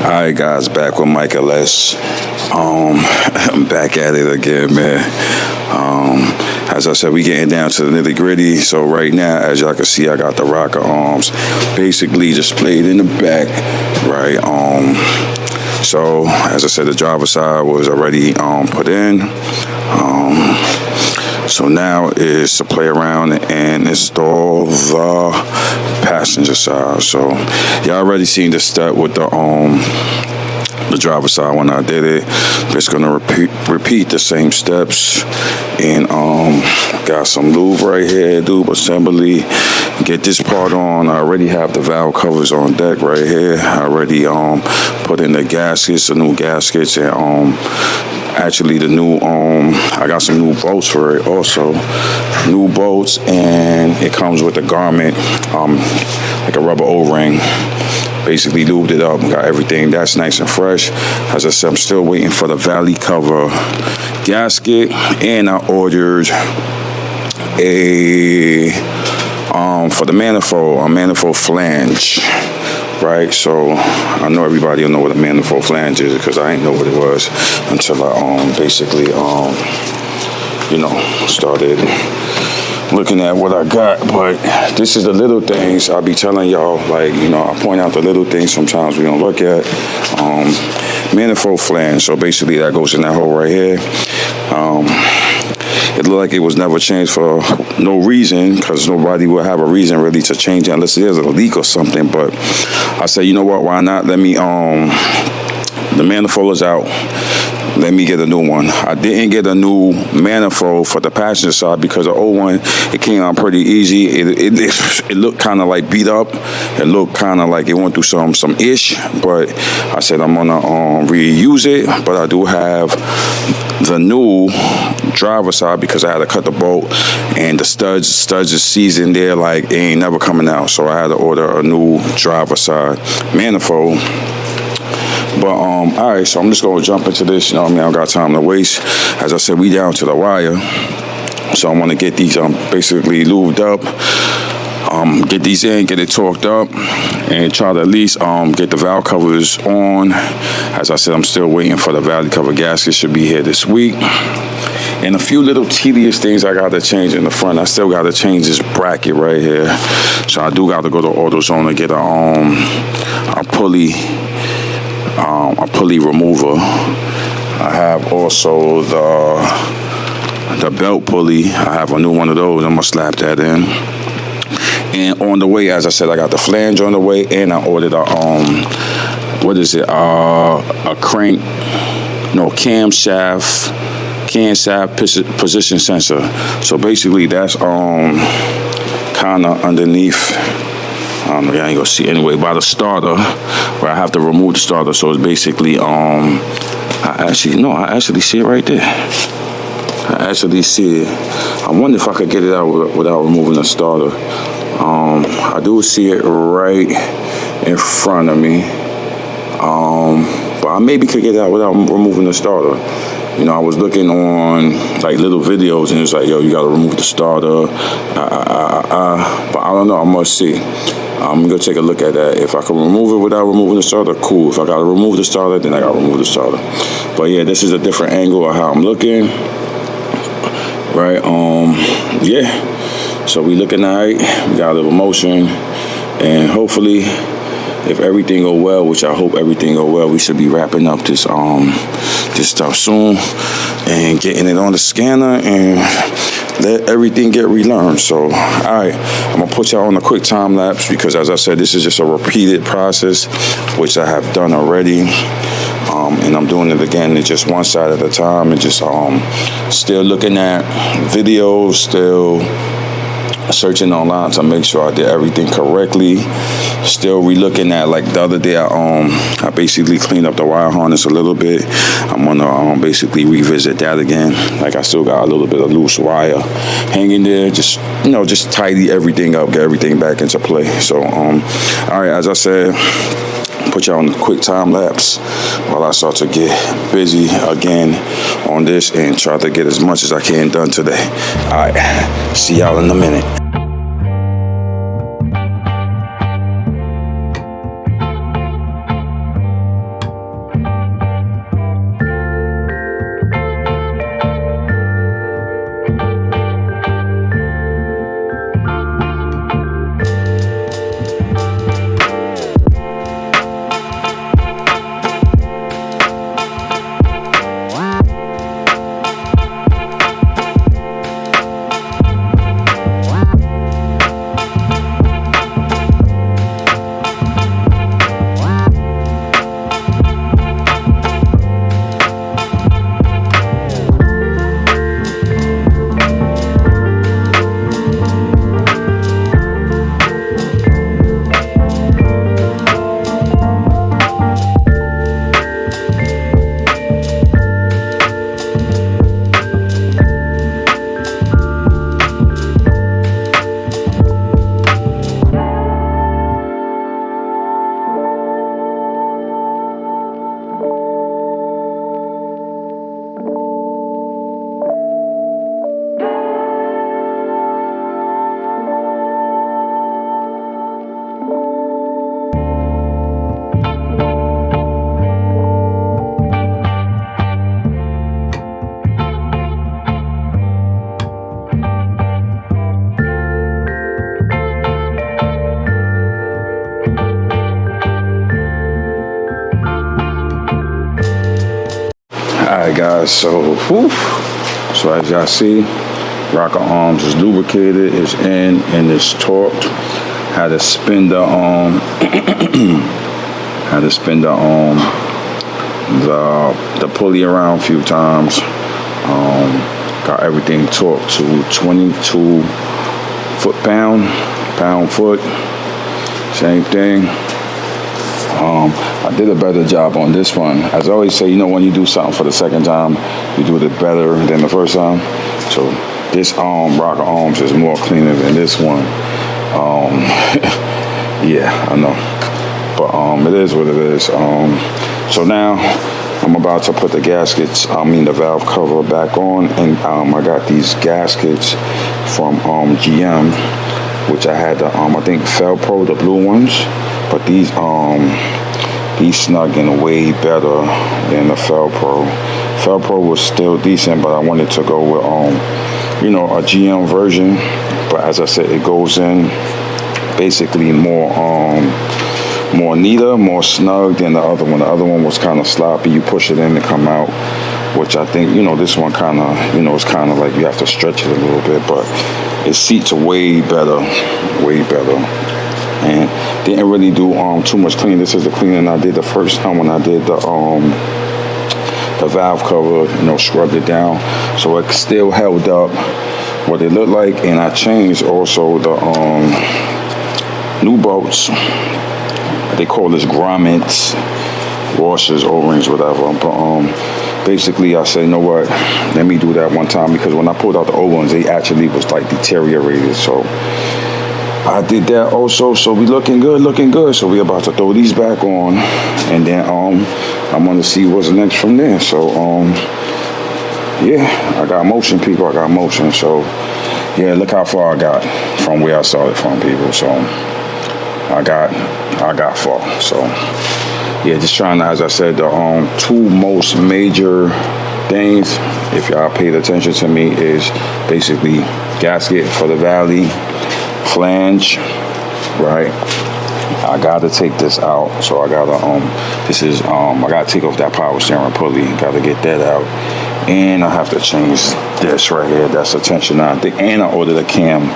Alright guys, back with Mike LS. I'm back at it again, man. As I said, we getting down to the nitty gritty. So right now, as y'all can see, I got the rocker arms basically displayed in the back, right? So as I said, the driver's side was already put in. So now is to play around and install the passenger side. So y'all already seen the step with the driver's side when I did it. Just gonna repeat the same steps. And got some lube right here, lube assembly. Get this part on. I already have the valve covers on deck right here. I already put in the gaskets, the new gaskets, and actually the new I got some new bolts for it also. New bolts, and it comes with a garment, like a rubber O-ring. Basically lubed it up, got everything that's nice and fresh. As I said, I'm still waiting for the valley cover gasket, and I ordered for the manifold, a manifold flange. Right, so I know everybody will know what a manifold flange is, because I ain't know what it was until I basically started looking at what I got. But this is the little things I be telling y'all, like, I point out the little things sometimes we don't look at. Manifold flange, so basically that goes in that hole right here. It looked like it was never changed for no reason, because nobody will have a reason really to change it unless there's a leak or something. But I said, you know what, why not? Let me, the manifold is out. Let me get a new one. I didn't get a new manifold for the passenger side because the old one, it came out pretty easy. It looked kind of like beat up. It looked kind of like it went through some ish. But I said I'm gonna reuse it. But I do have the new driver side because I had to cut the bolt, and the studs is seasoned there, like it ain't never coming out. So I had to order a new driver side manifold. But all right, so I'm just gonna jump into this. I don't got time to waste. As I said, we down to the wire, so I want to get these basically lubed up. Get these in, get it torqued up, and try to at least get the valve covers on. As I said, I'm still waiting for the valley cover gasket. Should be here this week. And a few little tedious things I got to change in the front. I still got to change this bracket right here. So I do got to go to AutoZone and get a pulley remover. I have also the belt pulley. I have a new one of those. I'm gonna slap that in. And on the way, as I said, I got the flange on the way, and I ordered a camshaft position sensor. So basically that's kind of underneath, I don't know, y'all ain't gonna see anyway, by the starter, where I have to remove the starter. So it's basically I actually see it right there. I actually see it. I wonder if I could get it out without removing the starter. I do see it right in front of me, but I maybe could get it out without removing the starter. I was looking on like little videos, and it's like, yo, you gotta remove the starter. But I don't know, I must see. I'm gonna take a look at that. If I can remove it without removing the starter, cool. If I gotta remove the starter, then I gotta remove the starter. But yeah, this is a different angle of how I'm looking. Right, yeah. So we looking all right. We got a little motion, and hopefully, if everything go well, which I hope everything go well, we should be wrapping up this stuff soon and getting it on the scanner and let everything get relearned. So, all right, I'm gonna put y'all on a quick time lapse because, as I said, this is just a repeated process, which I have done already. And I'm doing it again, it's just one side at a time, and just still looking at videos, still searching online to make sure I did everything correctly. Still re-looking at, like the other day, I basically cleaned up the wire harness a little bit. I'm gonna basically revisit that again. Like, I still got a little bit of loose wire hanging there. Just tidy everything up, get everything back into play. So all right, as I said, put y'all on a quick time lapse while I start to get busy again on this and try to get as much as I can done today. All right, see y'all in a minute. Alright guys, so as y'all see, rocker arms is lubricated, is in, and it's torqued. Had to spin the the pulley around a few times. Got everything torqued to 22 pound-foot. Same thing. I did a better job on this one. As I always say, you know, when you do something for the second time, you do it better than the first time. So this rocker arms is more cleaner than this one. Yeah, I know, but it is what it is. So now I'm about to put the gaskets, the valve cover back on, and I got these gaskets from GM, which I had the I think Felpro, the blue ones, but these snug in way better than the Felpro. Felpro was still decent, but I wanted to go with you know, a GM version. But as I said, it goes in basically more neater, more snug than the other one. The other one was kind of sloppy. You push it in and come out, which I think, you know, this one kind of, you know, it's kind of like you have to stretch it a little bit, but it seats way better, and didn't really do too much cleaning. This is the cleaning I did the first time when I did the valve cover, you know, scrubbed it down, so it still held up what it looked like. And I changed also the new bolts. They call this grommets, washers, O-rings, whatever. But basically I said, you know what, let me do that one time, because when I pulled out the old ones, they actually was like deteriorated. So I did that also. So we looking good. So we about to throw these back on, and then I'm gonna see what's next from there. So yeah, I got motion, people. I got motion. So yeah, look how far I got from where I started from, people. So I got far. So yeah, just trying to, as I said, the two most major things, if y'all paid attention to me, is basically gasket for the valley, flange, right? I gotta take this out, so I gotta I gotta take off that power steering pulley, gotta get that out, and I have to change this right here. That's a tensioner, I think, and I ordered a cam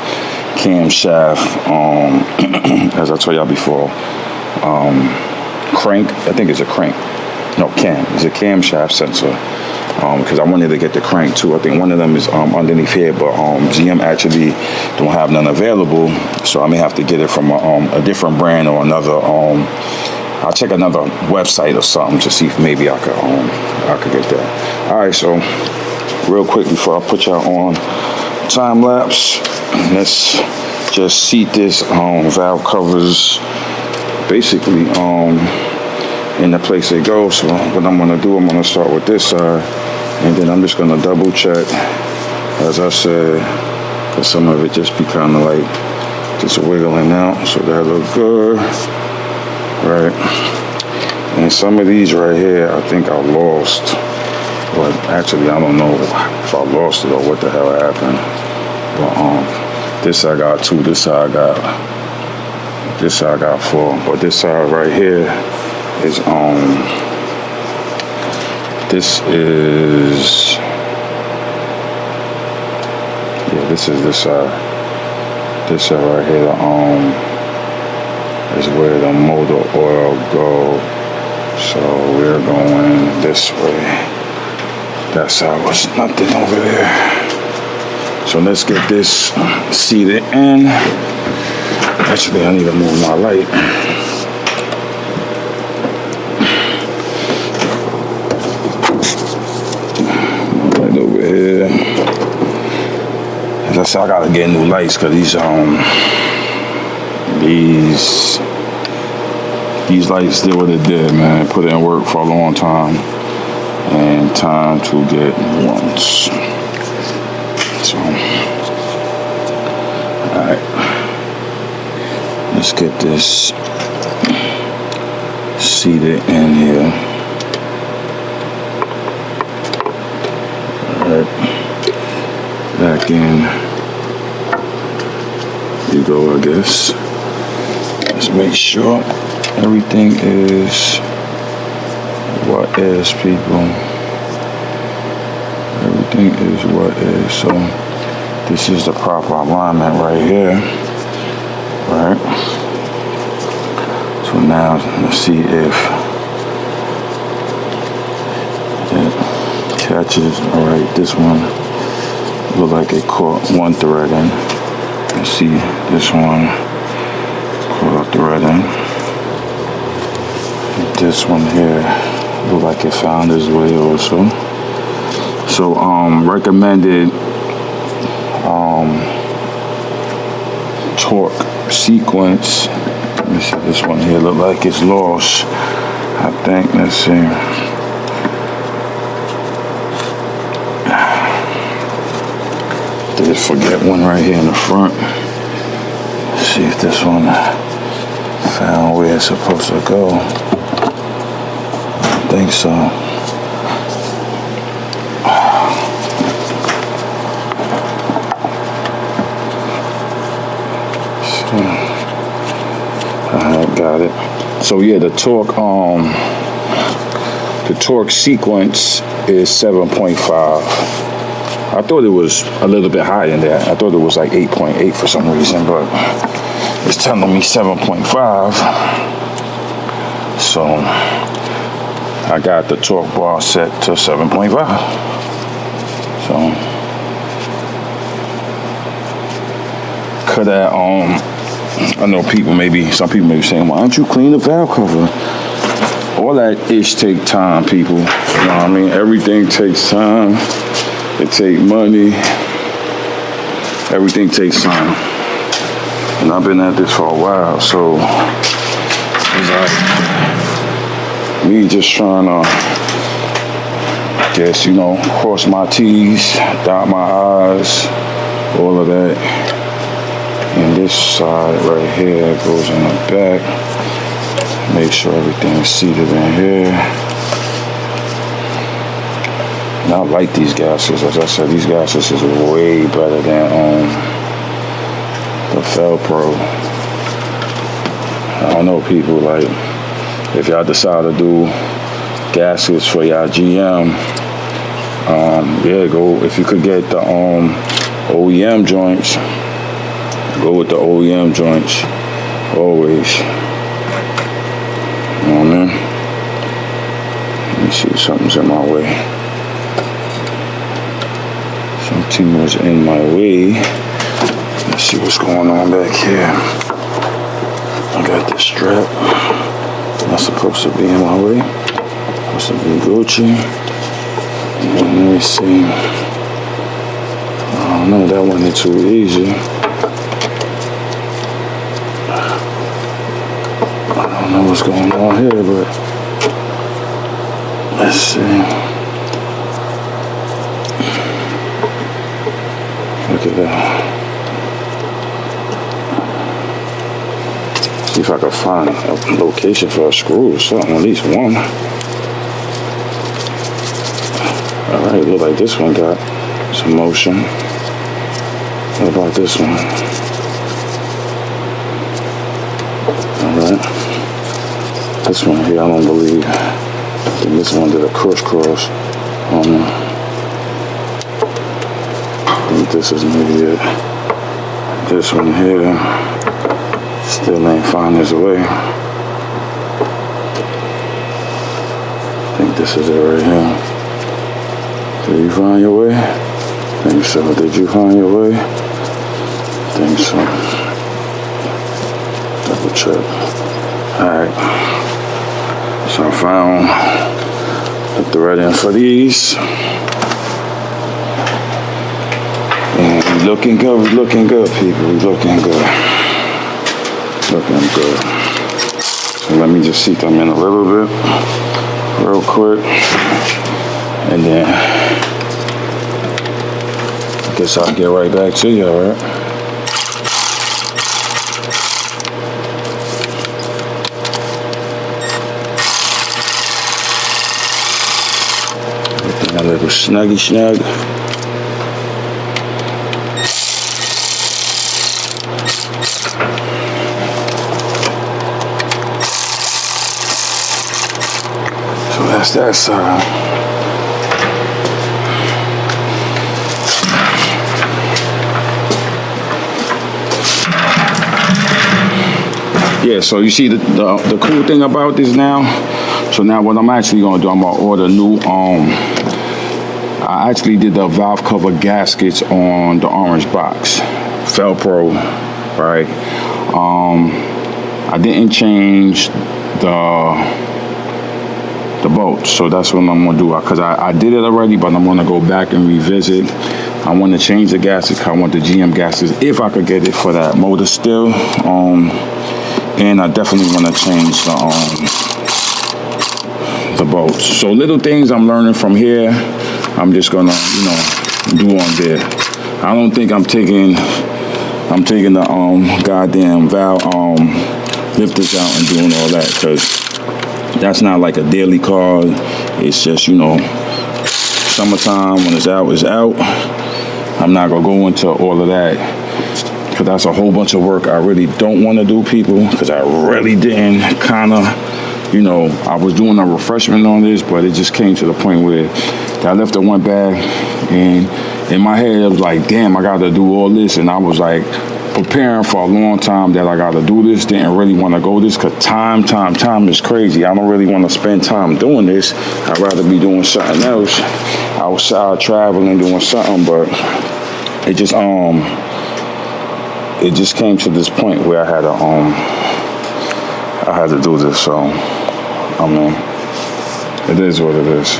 shaft, as I told y'all before, crank, I think it's a crank, no, cam, it's a camshaft sensor, because I wanted to get the crank too. I think one of them is underneath here, but GM actually don't have none available, so I may have to get it from a different brand or another. I'll check another website or something to see if maybe I could get that. All right, so real quick before I put y'all on time lapse, let's just seat this valve covers basically in the place they go. So what I'm gonna do, I'm gonna start with this side, and then I'm just gonna double check, as I said, because some of it just be kind of like just wiggling out. So that look good, right? And some of these right here, I think I lost, but actually I don't know if I lost it or what the hell happened. But this side I got 2, this side I got 4, but this side right here is this is this side right here, is where the motor oil go. So we're going this way. That side was nothing over there. So let's get this seated in. Actually, I need to move my light. Right over here. As I said, I gotta get new lights, because these lights did what it did, man. Put in work for a long time, and time to get new ones. So, all right, let's get this seated in here. All right, back in you go, I guess. Let's make sure everything is what is, people. think is what is. So this is the proper alignment right here, right? So now let's see if it catches. All right, this one look like it caught one threading. Let's see this one caught a threading. This one here look like it found its way also. So recommended torque sequence. Let me see, this one here look like it's lost, I think. Let's see. Did forget one right here in the front. Let's see if this one found where it's supposed to go. I think so. I got it. So yeah, the torque sequence is 7.5. I thought it was a little bit higher than that. I thought it was like 8.8 for some reason, but it's telling me 7.5. So I got the torque bar set to 7.5. So could I know some people may be saying, why don't you clean the valve cover? All that ish take time, people. You know what I mean? Everything takes time. It takes money. Everything takes time. And I've been at this for a while, so it's like me just trying to, I guess, you know, cross my T's, dot my I's, all of that. And this side right here goes in the back. Make sure everything's seated in here. And I like these gaskets. As I said, these gaskets is way better than the Felpro. I don't know, people, like, if y'all decide to do gaskets for y'all GM, yeah, go, if you could get the OEM joints, go with the OEM joints, always. You know what I mean? Let me see, something's in my way. Something was in my way. Let's see what's going on back here. I got this strap. Not supposed to be in my way. Supposed to be Gucci. And let me see. I don't know, that wasn't too easy. I don't know what's going on here, but let's see. Look at that. See if I can find a location for a screw or something, at least one. Alright, look like this one got some motion. What about this one? Alright. This one here, I don't believe. I think this one did a crisscross. I don't know. I think this is maybe it. This one here still ain't found his way. I think this is it right here. Did you find your way? I think so. Did you find your way? I think so. Double check. Alright. So I found the threading for these. And looking good, people. Looking good. Looking good. So let me just seat them in a little bit, real quick. And then I guess I'll get right back to you, alright? Everything a little snuggy snug. So that's that side. Yeah, so you see the cool thing about this now. So now what I'm actually gonna do, I'm gonna order new. I actually did the valve cover gaskets on the orange box, Felpro, right? I didn't change the bolts, so that's what I'm gonna do, because I did it already, but I'm gonna go back and revisit. I want to change the gaskets. I want the GM gaskets if I could get it for that motor still. And I definitely want to change the bolts. So little things I'm learning from here, I'm just gonna, you know, do on there. I don't think I'm taking the goddamn valve lifters out and doing all that, because that's not like a daily car. It's just, you know, summertime, when it's out, it's out. I'm not gonna go into all of that, because that's a whole bunch of work I really don't want to do, people, because I really didn't kind of, you know, I was doing a refreshment on this, but it just came to the point where that lifter went bad, and in my head it was like, damn, I gotta do all this, and I was like preparing for a long time that I gotta do this. Didn't really want to go this, because time is crazy. I don't really want to spend time doing this. I'd rather be doing something else outside, traveling, doing something. But it just came to this point where I had to do this. So I mean, it is what it is.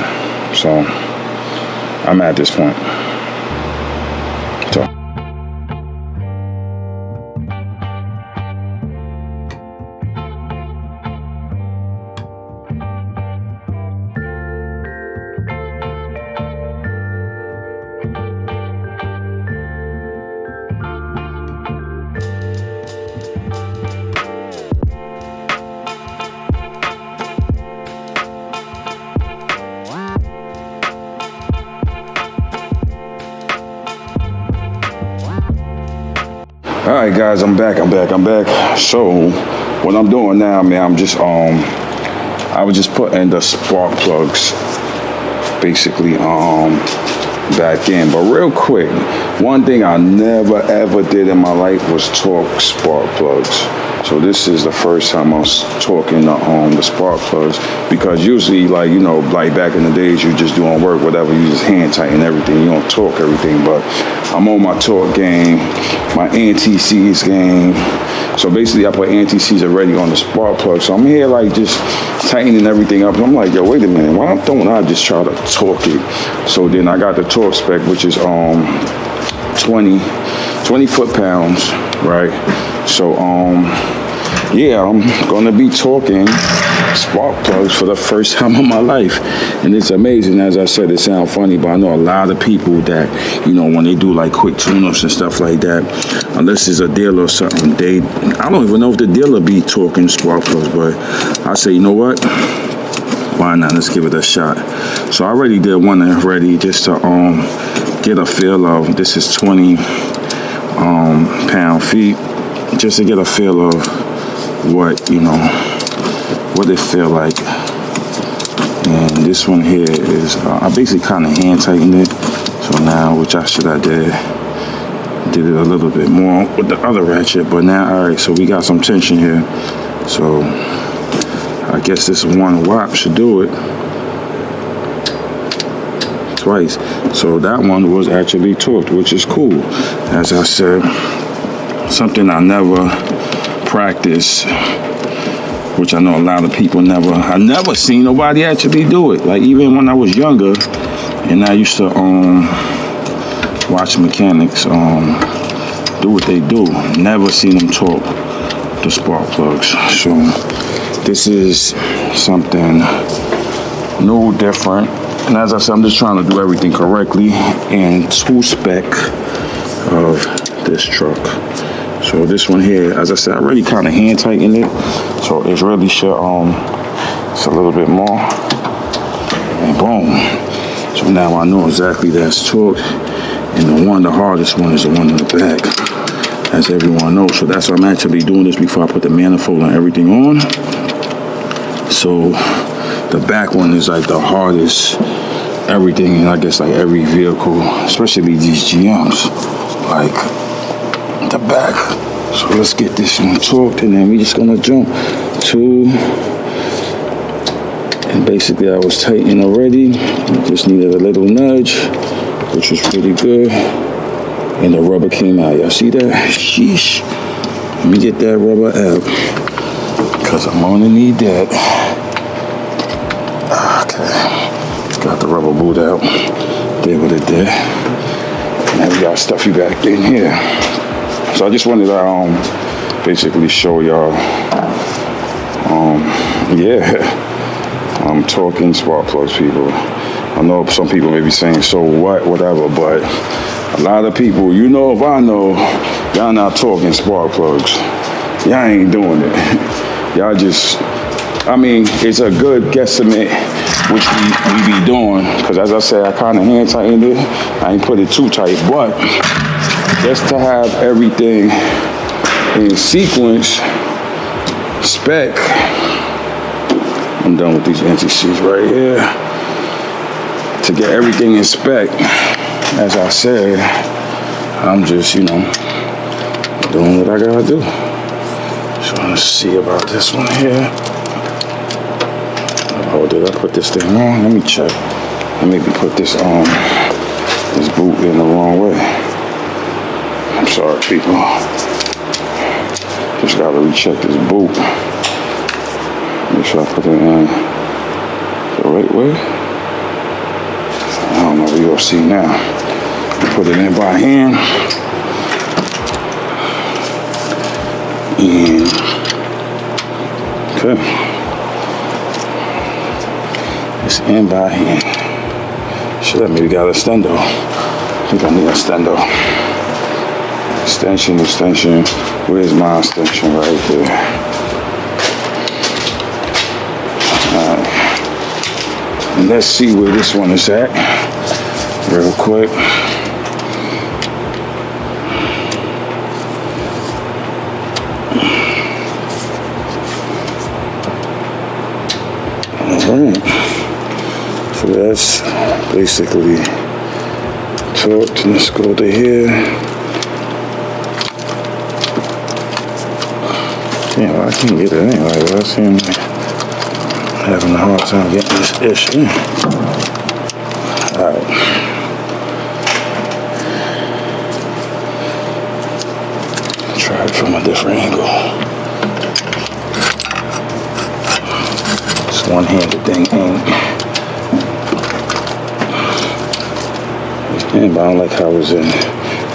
So I'm at this point. So. All right, guys, I'm back. So what I'm doing now, man, I'm just I was just putting the spark plugs basically back in. But real quick, one thing I never ever did in my life was torque spark plugs. So this is the first time I was torquing the spark plugs, because usually, like, you know, like back in the days, you just doing work, whatever, you just hand tighten everything, you don't torque everything. But I'm on my torque game, my anti-seize game. So basically I put anti-seize already on the spark plug. So I'm here like just tightening everything up. I'm like, yo, wait a minute, why don't I just try to torque it? So then I got the torque spec, which is 20 foot-pounds, right? So yeah, I'm gonna be torquing spark plugs for the first time in my life, and it's amazing. As I said, it sounds funny, but I know a lot of people that, you know, when they do like quick tune-ups and stuff like that, unless it's a dealer or something, I don't even know if the dealer be torquing spark plugs, but I say, you know what, why not? Let's give it a shot. So I already did one already, just to get a feel of, this is 20 pound-feet, just to get a feel of what, you know, what it feel like. And this one here is I basically kind of hand tightened it. So now, which I should have did it a little bit more with the other ratchet, but now, all right, so we got some tension here. So I guess this one whop should do it twice. So that one was actually torqued, which is cool. As I said, something I never practice, which I know a lot of people I never seen nobody actually do it. Like, even when I was younger and I used to watch mechanics do what they do, never seen them torque the spark plugs. So this is something new, different. And as I said, I'm just trying to do everything correctly and to spec of this truck. So this one here, as I said, I already kind of hand tightened it, so it really should, it's a little bit more, and boom. So now I know exactly that's torqued, and the hardest one is the one in the back, as everyone knows. So that's why I'm actually doing this before I put the manifold and everything on. So the back one is like the hardest, everything, and I guess like every vehicle, especially these GMs, like the back So let's get this one torqued, and then we just gonna jump to, and basically I was tightened already, just needed a little nudge, which was pretty good, and the rubber came out. Y'all see that? Sheesh. Let me get that rubber out, because I'm gonna need that. Okay, got the rubber boot out. Did what it did. Now we gotta stuff you back in here. So I just wanted to basically show y'all, I'm talking spark plugs, people. I know some people may be saying, so what, whatever, but a lot of people, you know, if I know, y'all not talking spark plugs. Y'all ain't doing it. Y'all just, I mean, it's a good guesstimate, which we be doing, because as I said, I kind of hand tightened it. I ain't put it too tight, but just to have everything in sequence, spec. I'm done with these anti-seize right here. To get everything in spec, as I said, I'm just, you know, doing what I gotta do. So let's see about this one here. Oh, did I put this thing wrong? Let me check. I maybe put this this boot in the wrong way. I'm sorry, people. Just gotta recheck this boot. Make sure I put it in the right way. I don't know, you'll see now. Put it in by hand. And, okay. It's in by hand. Should have maybe got a stendo. I think I need a stendo. Extension. Where's my extension? Right there. Alright. And let's see where this one is at. Real quick. Alright. So that's basically torqued. Let's go to here. Yeah, well, I can't get it anyway. I seem like having a hard time getting this ish in. Alright. Try it from a different angle. This one-handed thing ain't. But I don't like how it's in.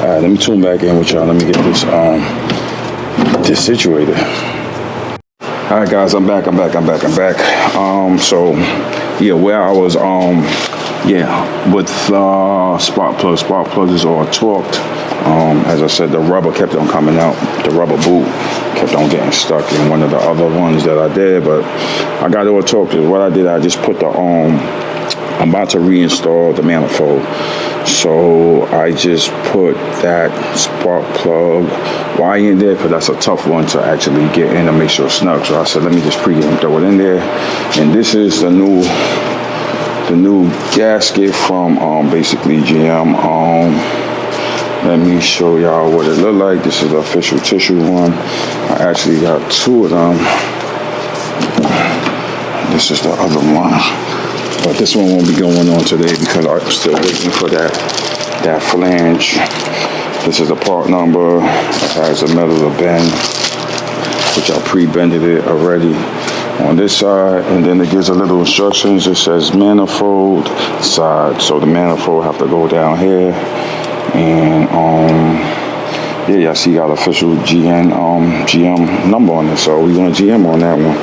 Alright, let me tune back in with y'all. Let me get this situated. Alright guys, I'm back. So yeah, where I was with spark plugs is all torqued. As I said, the rubber kept on coming out. The rubber boot kept on getting stuck in one of the other ones that I did, but I got it all torqued. What I did, I just put the I'm about to reinstall the manifold. So I just put that spark plug wire in there, because that's a tough one to actually get in and make sure it's snug. So I said, let me just pre-game throw it in there. And this is the new gasket from basically GM. Let me show y'all what it look like. This is the official tissue one. I actually got two of them. This is the other one. But this one won't be going on today because I'm still waiting for that flange. This is the part number. It has the metal to bend, which I pre-bended it already on this side. And then it gives a little instructions. It says manifold side. So the manifold have to go down here. And yeah, y'all see got official GM number on it. So we're gonna GM on that one.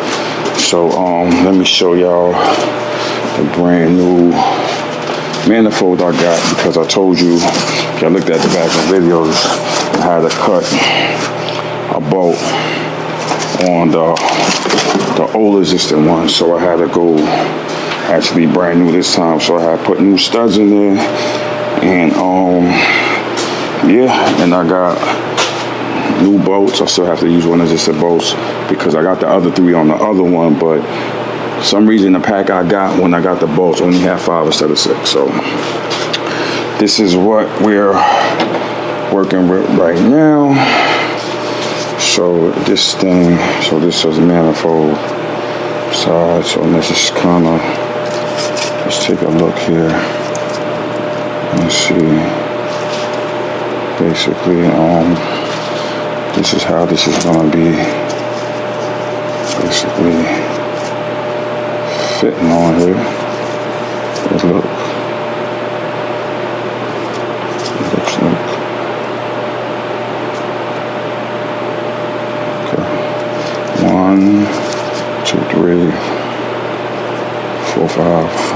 So let me show y'all the brand new manifold I got, because I told you, if y'all looked at the back of the videos, I had to cut a bolt on the old existing one, so I had to go actually brand new this time. So I had put new studs in there, and yeah, and I got new bolts. I still have to use one of the bolts because I got the other three on the other one, but for some reason the pack I got when I got the bolts only had 5 instead of 6. So this is what we're working with right now. So this thing, so this is manifold side. So let's just kind of let's take a look here and see. Basically, this is how this is gonna be basically fitting on here. It looks like. Okay. 1, 2, 3, 4, 5.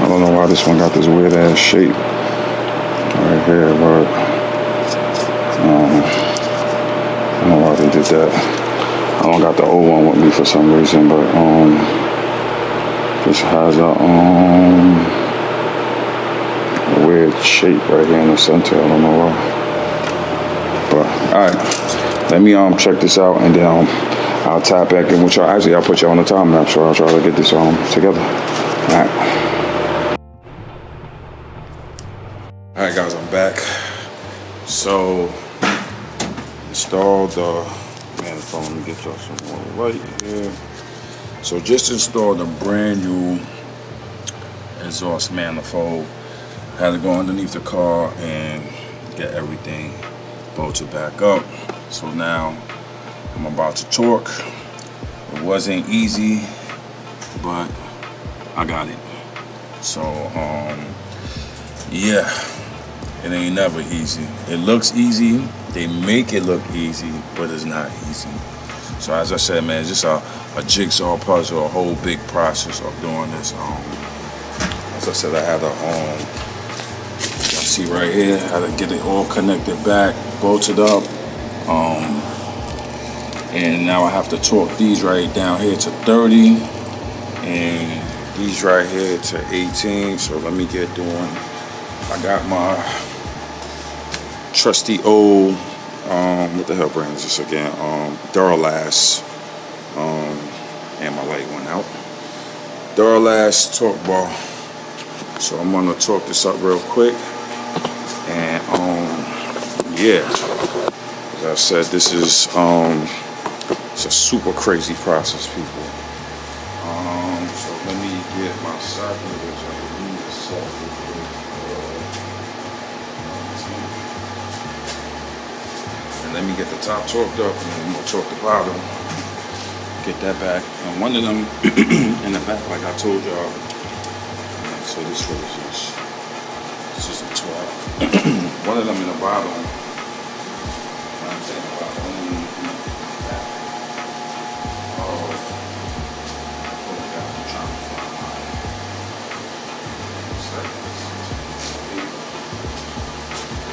I don't know why this one got this weird ass shape right here, but I don't know why they did that. I don't got the old one with me for some reason, but this has a weird shape right here in the center. I don't know why. But alright, let me check this out, and then I'll tap back in with y'all. Actually, I'll put y'all on the time map, so I'll try to get this together. Alright. Alright guys, I'm back. So installed the manifold. Let me get y'all some more light here. So just installed a brand new exhaust manifold. Had to go underneath the car and get everything bolted back up. So now I'm about to torque. It wasn't easy, but I got it. So yeah, it ain't never easy. It looks easy. They make it look easy, but it's not easy. So as I said, man, it's just a jigsaw puzzle, a whole big process of doing this. As I said, I had to see right here, how to get it all connected back, bolted up. And now I have to torque these right down here to 30 and these right here to 18. So let me get doing. I got my trusty old, what the hell brand is this again? Duralast, and my light went out. Duralast torque bar. So I'm gonna torque this up real quick. And yeah, as I said, this is it's a super crazy process, people. So let me get my socket, which I need to socket. And let me get the top torqued up, and then I'm gonna torque the bottom. Get that back. And one of them in the back, like I told y'all. So this was just. This is a 12. One of them in the bottom. I'm saying about only that. Oh, I'm trying to find mine.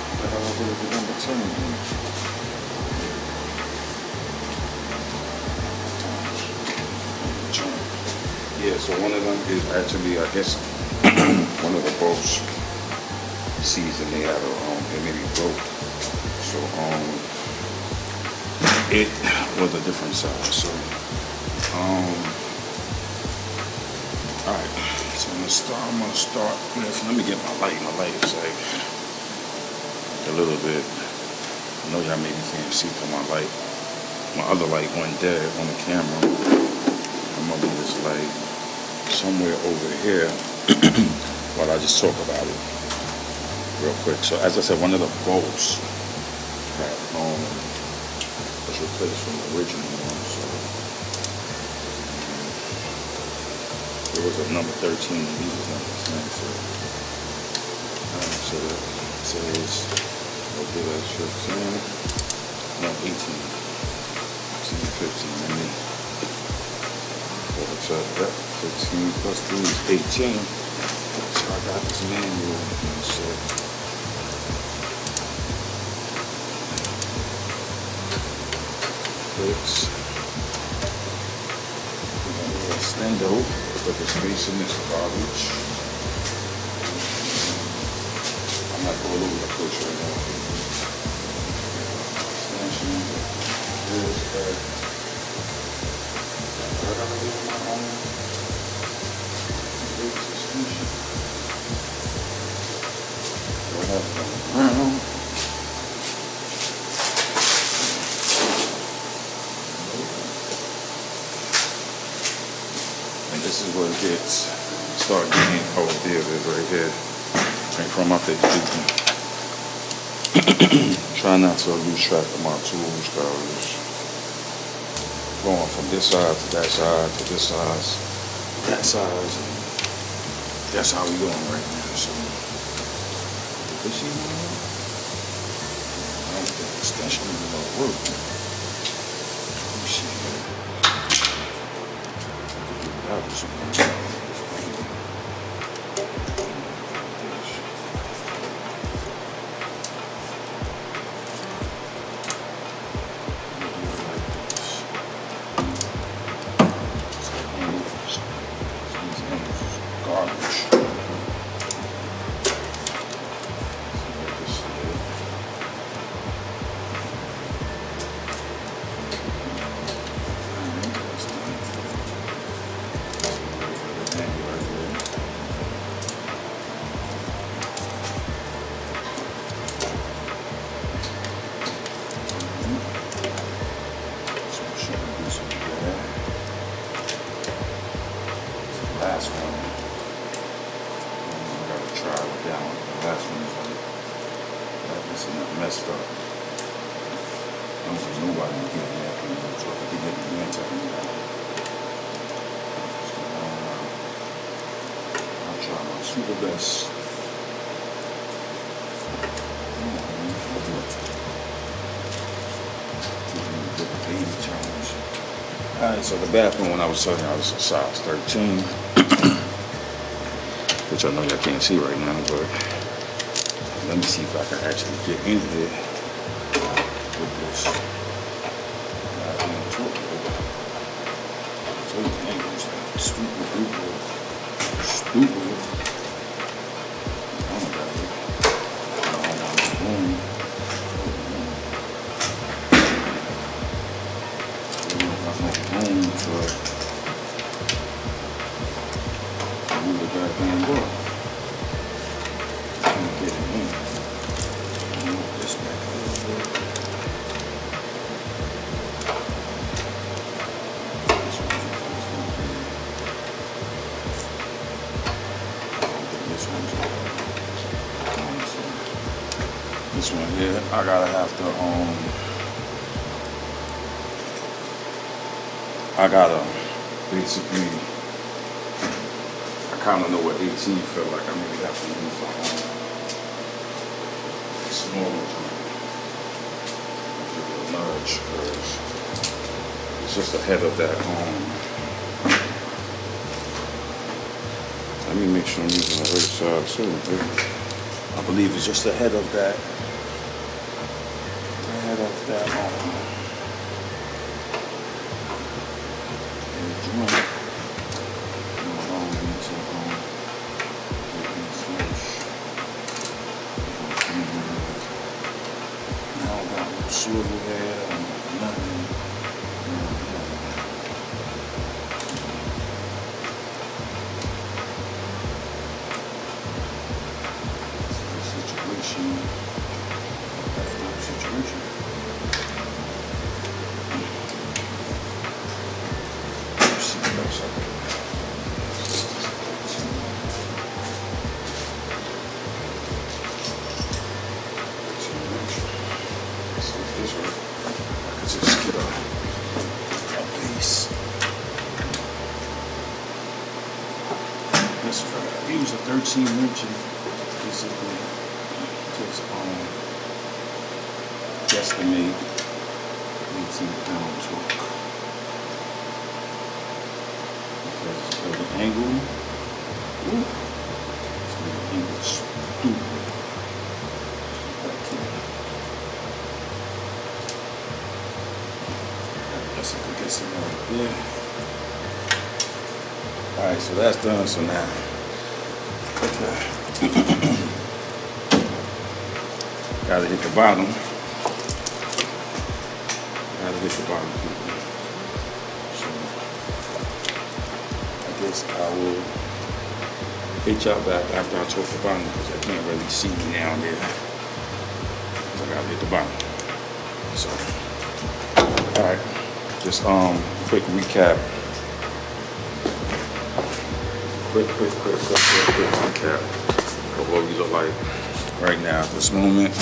What the hell is the number 10 again? Yeah, so one of them is actually, I guess, one of the bolts. Season they had it maybe broke, so it was a different size. So all right, so I'm gonna start with, let me get my light. My light is like a little bit, I know y'all maybe can't see from my light. My other light went dead on the camera. I'm gonna leave this light somewhere over here while I just talk about it real quick. So as I said, one of the bolts that was replaced from the original one. So there was a number 13 and these was number 10. So that says, okay, that's 15. No, 18. 15. Let me check that. 15 plus 3 is 18. So I got this manual and so. Extendo, put the space in this garbage. I'm not all over the place right now. Extension, this, that. I gotta do my own extension. What happened? it is right here. Right from my face. Try not to lose track of my tools, guys. Going from this side to that side to this side, that side. That's how we going right now. So, you see that? I don't think the extension is gonna work. Let me see here. That was something. Last one, I gotta try with that one. The last one is like this is not messed up. I don't think nobody can get that thing in the truck. I can get the mental in that. I'll try my super best. Alright, so the bathroom, when I was telling you, I was a size 13. Which I know y'all can't see right now, but let me see if I can actually get in here with this. Stupid. This one here, I gotta have to, basically, I kind of know what 18 felt like. I maybe have to use a smaller joint, a large, because it's just ahead of that. Let me make sure I'm using the right side too. I believe it's just ahead of that. Swivel head or nothing. Situation. I use a 13 inch basically just guesstimate 18-pound torque because of the angle. The angle is stupid. That's a good guesstimate right there. Alright, so that's done. So now gotta hit the bottom. So I guess I will hit y'all back after I torque the bottom because I can't really see me down there. So I gotta hit the bottom. So alright. Just quick recap. quick recap of what we look like right now at this moment.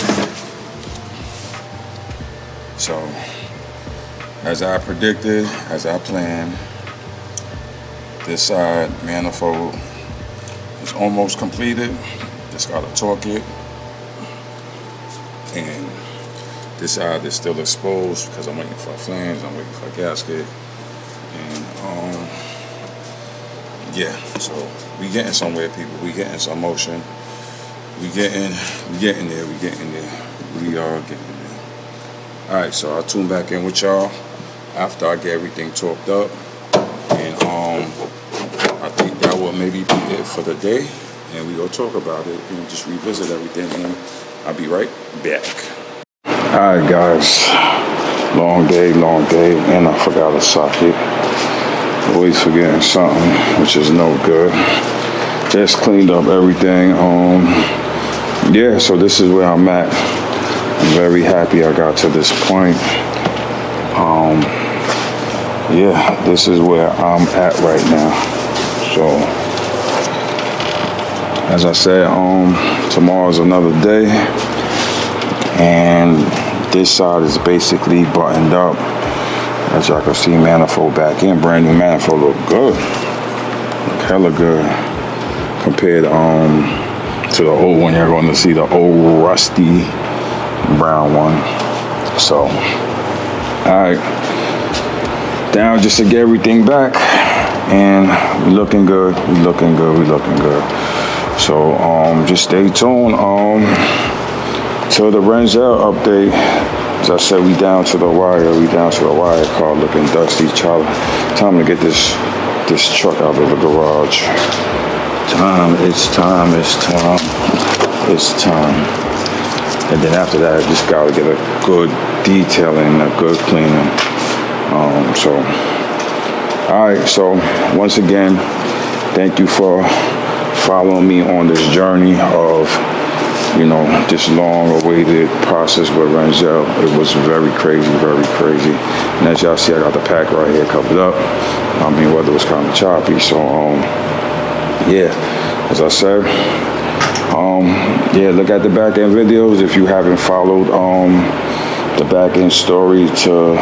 So, as I predicted, as I planned, this side manifold is almost completed. Just gotta torque it. And this side is still exposed because I'm waiting for a flange, I'm waiting for a gasket. And yeah, so we getting somewhere, people. We getting some motion. We getting there. We are getting there. All right, so I'll tune back in with y'all after I get everything torqued up. And I think that will maybe be it for the day. And we go talk about it and just revisit everything. And I'll be right back. All right, guys. Long day, and I forgot a socket. Always forgetting something, which is no good. Just cleaned up everything. Yeah, so this is where I'm at. I'm very happy I got to this point. Yeah, this is where I'm at right now. So, as I said, tomorrow's another day, and this side is basically buttoned up. As y'all can see, manifold back in, brand new manifold, look good, look hella good compared to the old one. You're going to see the old rusty brown one. So, all right, down just to get everything back, and we looking good. So just stay tuned to the Renzel update. As I said, we down to the wire. Car looking dusty. Time to get this truck out of the garage. It's time. And then after that, I just gotta get a good detailing, a good cleaning. So, all right. So once again, thank you for following me on this journey of, you know, this long-awaited process with Renzel. It was very crazy. And as y'all see, I got the pack right here covered up. I mean, weather was kind of choppy, so yeah. As I said, yeah, look at the back end videos if you haven't followed the back end story to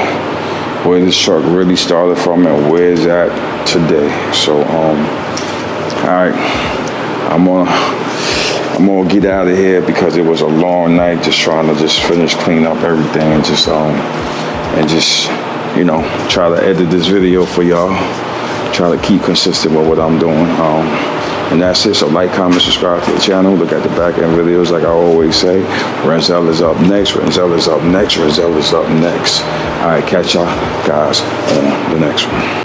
where this truck really started from and where it's at today. So all right, I'm gonna get out of here because it was a long night just trying to finish clean up everything and just you know, try to edit this video for y'all, try to keep consistent with what I'm doing. And that's it. So like, comment, subscribe to the channel. Look at the back end videos like I always say. Renzel is up next. All right, catch y'all guys on the next one.